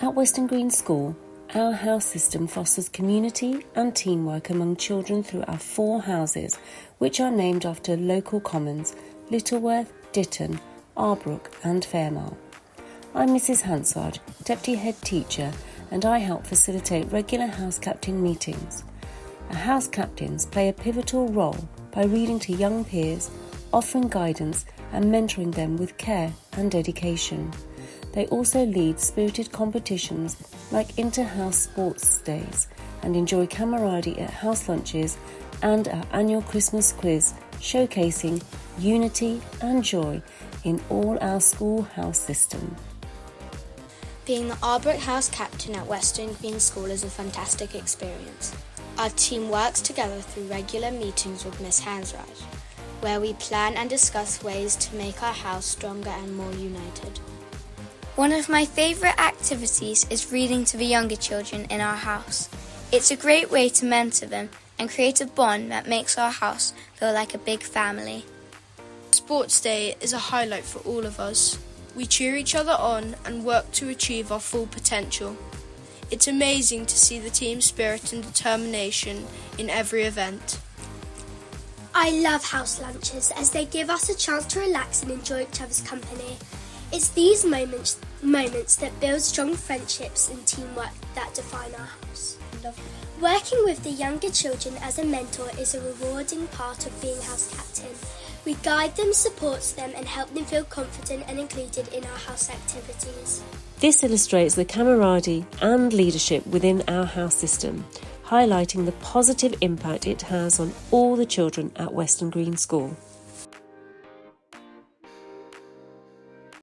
At Weston Green School, our house system fosters community and teamwork among children through our 4 houses, which are named after local commons: Littleworth, Ditton, Arbrook and Fairmile. I'm Mrs Hansard, Deputy Head Teacher, and I help facilitate regular house captain meetings. Our house captains play a pivotal role by reading to young peers, offering guidance and mentoring them with care and dedication. They also lead spirited competitions like inter-house sports days and enjoy camaraderie at house lunches and our annual Christmas quiz, showcasing unity and joy in all our school house system. Being the Arbrook House Captain at Weston Green School is a fantastic experience. Our team works together through regular meetings with Miss Hansard, where we plan and discuss ways to make our house stronger and more united. One of my favourite activities is reading to the younger children in our house. It's a great way to mentor them and create a bond that makes our house feel like a big family. Sports Day is a highlight for all of us. We cheer each other on and work to achieve our full potential. It's amazing to see the team spirit and determination in every event. I love house lunches as they give us a chance to relax and enjoy each other's company. It's these moments that build strong friendships and teamwork that define our house. Working with the younger children as a mentor is a rewarding part of being house captain. We guide them, support them and help them feel confident and included in our house activities. This illustrates the camaraderie and leadership within our house system, highlighting the positive impact it has on all the children at Weston Green School.